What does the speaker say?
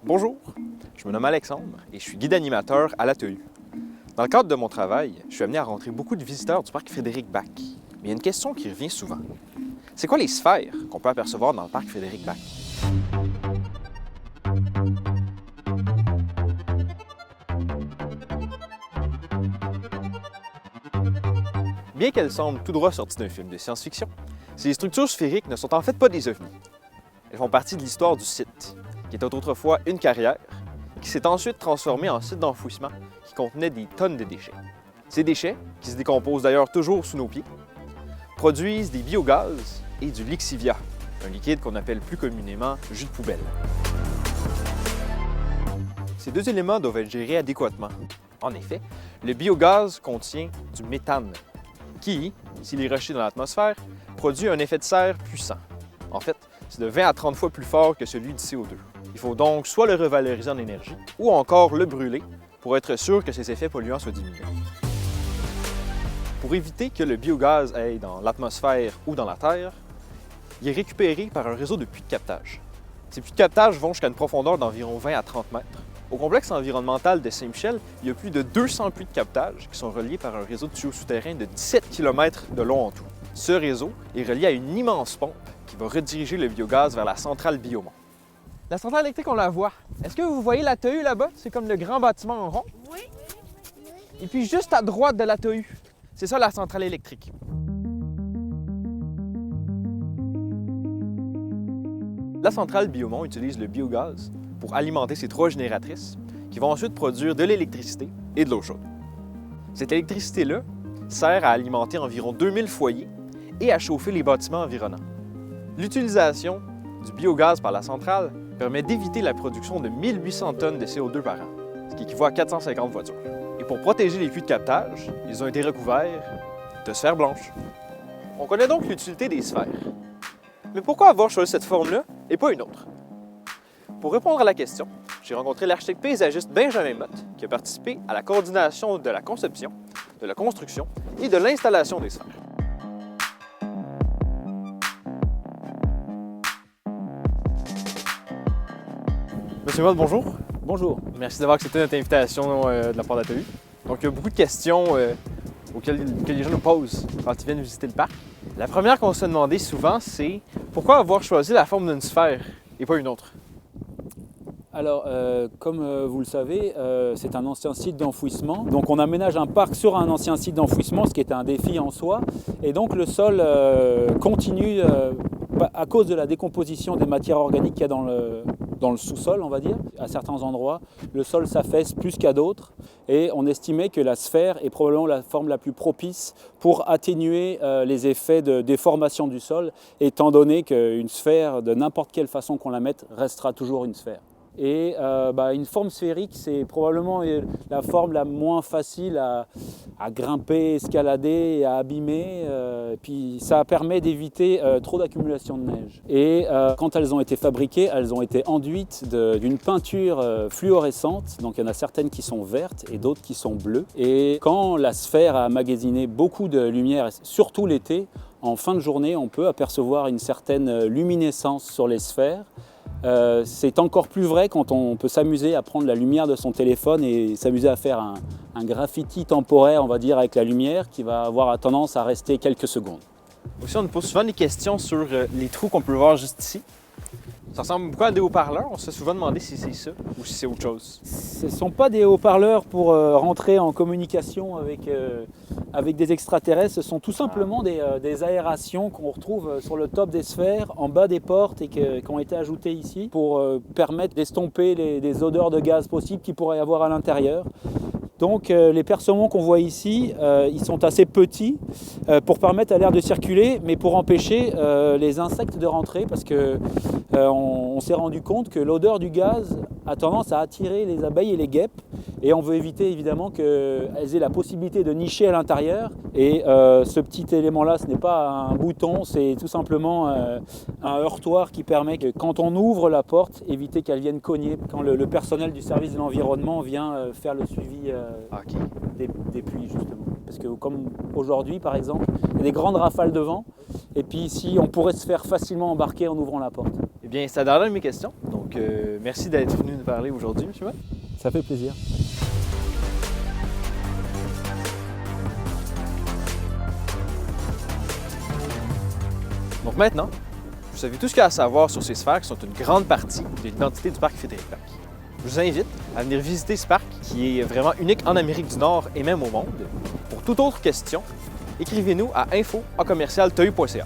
Bonjour, je me nomme Alexandre et je suis guide animateur à l'ATEU. Dans le cadre de mon travail, je suis amené à rencontrer beaucoup de visiteurs du parc Frédéric-Bach. Mais il y a une question qui revient souvent. C'est quoi les sphères qu'on peut apercevoir dans le parc Frédéric-Bach? Bien qu'elles semblent tout droit sorties d'un film de science-fiction, ces structures sphériques ne sont en fait pas des ovnis. Elles font partie de l'histoire du site, qui était autrefois une carrière, et qui s'est ensuite transformée en site d'enfouissement qui contenait des tonnes de déchets. Ces déchets, qui se décomposent d'ailleurs toujours sous nos pieds, produisent des biogaz et du lixivia, un liquide qu'on appelle plus communément jus de poubelle. Ces deux éléments doivent être gérés adéquatement. En effet, le biogaz contient du méthane, qui, s'il est rejeté dans l'atmosphère, produit un effet de serre puissant. En fait, c'est de 20 à 30 fois plus fort que celui du CO2. Il faut donc soit le revaloriser en énergie, ou encore le brûler pour être sûr que ces effets polluants soient diminués. Pour éviter que le biogaz aille dans l'atmosphère ou dans la Terre, il est récupéré par un réseau de puits de captage. Ces puits de captage vont jusqu'à une profondeur d'environ 20 à 30 mètres. Au complexe environnemental de Saint-Michel, il y a plus de 200 puits de captage qui sont reliés par un réseau de tuyaux souterrains de 17 km de long en tout. Ce réseau est relié à une immense pompe qui va rediriger le biogaz vers la centrale Biomont. La centrale électrique, on la voit. Est-ce que vous voyez l'ATEU là-bas? C'est comme le grand bâtiment en rond. Oui. Et puis juste à droite de l'ATEU, c'est ça la centrale électrique. La centrale Biomont utilise le biogaz pour alimenter ses 3 génératrices qui vont ensuite produire de l'électricité et de l'eau chaude. Cette électricité-là sert à alimenter environ 2000 foyers et à chauffer les bâtiments environnants. L'utilisation du biogaz par la centrale permet d'éviter la production de 1800 tonnes de CO2 par an, ce qui équivaut à 450 voitures. Et pour protéger les puits de captage, ils ont été recouverts de sphères blanches. On connaît donc l'utilité des sphères. Mais pourquoi avoir choisi cette forme-là et pas une autre? Pour répondre à la question, j'ai rencontré l'architecte paysagiste Benjamin Motte, qui a participé à la coordination de la conception, de la construction et de l'installation des sphères. Monsieur Motte, bonjour. Bonjour. Merci d'avoir accepté notre invitation de la part d'ATEU. Donc, il y a beaucoup de questions auxquelles les gens nous posent quand ils viennent visiter le parc. La première qu'on se demandait souvent, c'est pourquoi avoir choisi la forme d'une sphère et pas une autre? Alors, comme vous le savez, c'est un ancien site d'enfouissement. Donc on aménage un parc sur un ancien site d'enfouissement, ce qui est un défi en soi. Et donc le sol continue, à cause de la décomposition des matières organiques qu'il y a dans le sous-sol, on va dire. À certains endroits, le sol s'affaisse plus qu'à d'autres. Et on estimait que la sphère est probablement la forme la plus propice pour atténuer les effets de déformation du sol, étant donné qu'une sphère, de n'importe quelle façon qu'on la mette, restera toujours une sphère. Et une forme sphérique, c'est probablement la forme la moins facile à grimper, escalader et à abîmer. Puis ça permet d'éviter trop d'accumulation de neige. Et quand elles ont été fabriquées, elles ont été enduites d'une peinture fluorescente. Donc il y en a certaines qui sont vertes et d'autres qui sont bleues. Et quand la sphère a emmagasiné beaucoup de lumière, surtout l'été, en fin de journée, on peut apercevoir une certaine luminescence sur les sphères. C'est encore plus vrai quand on peut s'amuser à prendre la lumière de son téléphone et s'amuser à faire un graffiti temporaire, on va dire, avec la lumière qui va avoir tendance à rester quelques secondes. Aussi, on nous pose souvent des questions sur les trous qu'on peut voir juste ici. Ça ressemble beaucoup à des haut-parleurs. On se fait souvent demander si c'est ça ou si c'est autre chose. Ce ne sont pas des haut-parleurs pour rentrer en communication avec des extraterrestres. Ce sont tout simplement des aérations qu'on retrouve sur le top des sphères, en bas des portes et qui ont été ajoutées ici pour permettre d'estomper les odeurs de gaz possibles qu'il pourrait y avoir à l'intérieur. Donc les percements qu'on voit ici, ils sont assez petits pour permettre à l'air de circuler, mais pour empêcher les insectes de rentrer parce que on s'est rendu compte que l'odeur du gaz a tendance à attirer les abeilles et les guêpes et on veut éviter évidemment qu'elles aient la possibilité de nicher à l'intérieur et ce petit élément-là, ce n'est pas un bouton, c'est tout simplement un heurtoir qui permet que quand on ouvre la porte, éviter qu'elle vienne cogner quand le personnel du service de l'environnement vient faire le suivi des pluies justement. Parce que comme aujourd'hui par exemple, il y a des grandes rafales de vent et puis ici on pourrait se faire facilement embarquer en ouvrant la porte. Eh bien, c'est la dernière de mes questions. Donc, Donc, merci d'être venu nous parler aujourd'hui, M. Mott. Ça fait plaisir. Donc maintenant, vous savez tout ce qu'il y a à savoir sur ces sphères qui sont une grande partie de l'identité du parc Frédéric-Lac. Je vous invite à venir visiter ce parc qui est vraiment unique en Amérique du Nord et même au monde. Pour toute autre question, écrivez-nous à info@teu.ca.